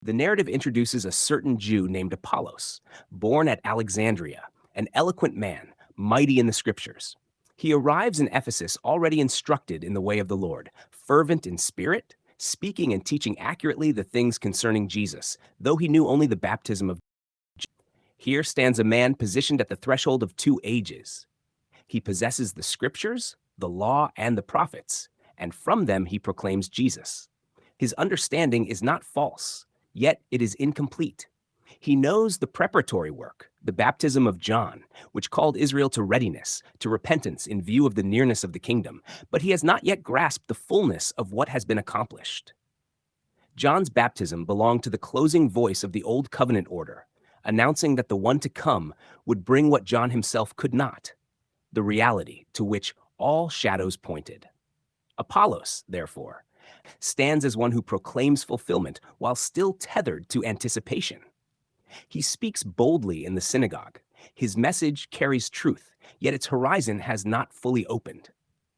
The narrative introduces a certain Jew named Apollos, born at Alexandria, an eloquent man, mighty in the scriptures. He arrives in Ephesus already instructed in the way of the Lord, fervent in spirit, speaking and teaching accurately the things concerning Jesus, though he knew only the baptism of. Here stands a man positioned at the threshold of two ages. He possesses the scriptures, the law, and the prophets, and from them he proclaims Jesus. His understanding is not false, yet it is incomplete. He knows the preparatory work, the baptism of John, which called Israel to readiness, to repentance in view of the nearness of the kingdom, but he has not yet grasped the fullness of what has been accomplished. John's baptism belonged to the closing voice of the Old Covenant order, announcing that the one to come would bring what John himself could not, the reality to which all shadows pointed. Apollos, therefore, stands as one who proclaims fulfillment while still tethered to anticipation. He speaks boldly in the synagogue. His message carries truth, yet its horizon has not fully opened.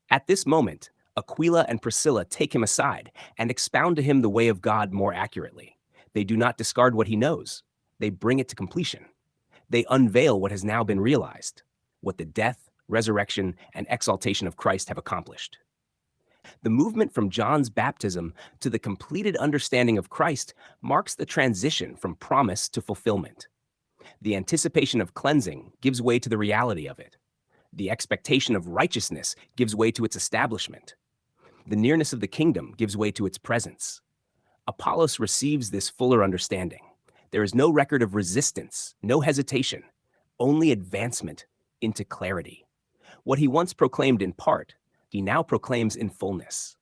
At this moment, Aquila and Priscilla take him aside and expound to him the way of God more accurately. They do not discard what he knows. They bring it to completion. They unveil what has now been realized, what the death, resurrection, and exaltation of Christ have accomplished. The movement from John's baptism to the completed understanding of Christ marks the transition from promise to fulfillment. The anticipation of cleansing gives way to the reality of it. The expectation of righteousness gives way to its establishment. The nearness of the kingdom gives way to its presence. Apollos receives this fuller understanding. There is no record of resistance, no hesitation, only advancement into clarity. What he once proclaimed in part, he now proclaims in fullness.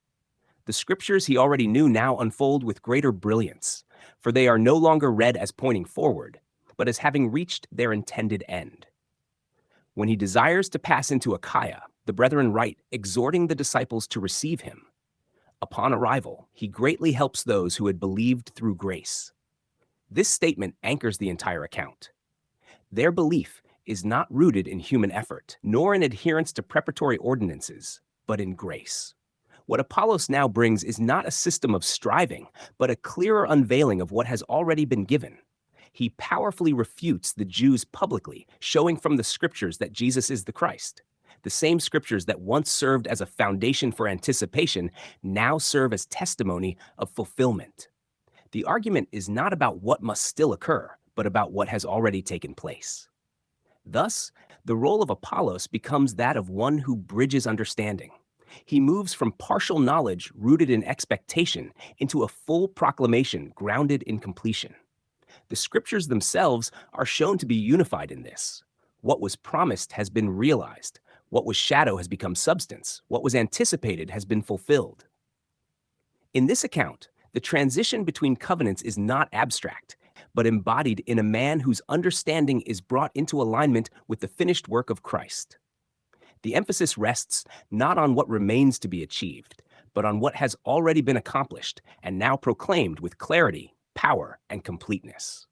The scriptures he already knew now unfold with greater brilliance, for they are no longer read as pointing forward, but as having reached their intended end. When he desires to pass into Achaia, the brethren write, exhorting the disciples to receive him. Upon arrival, he greatly helps those who had believed through grace. This statement anchors the entire account. Their belief is not rooted in human effort, nor in adherence to preparatory ordinances, but in grace. What Apollos now brings is not a system of striving, but a clearer unveiling of what has already been given. He powerfully refutes the Jews publicly, showing from the scriptures that Jesus is the Christ. The same scriptures that once served as a foundation for anticipation now serve as testimony of fulfillment. The argument is not about what must still occur, but about what has already taken place. Thus, the role of Apollos becomes that of one who bridges understanding. He moves from partial knowledge rooted in expectation into a full proclamation grounded in completion. The scriptures themselves are shown to be unified in this. What was promised has been realized. What was shadow has become substance. What was anticipated has been fulfilled. In this account, the transition between covenants is not abstract, but embodied in a man whose understanding is brought into alignment with the finished work of Christ. The emphasis rests not on what remains to be achieved, but on what has already been accomplished and now proclaimed with clarity, power, and completeness.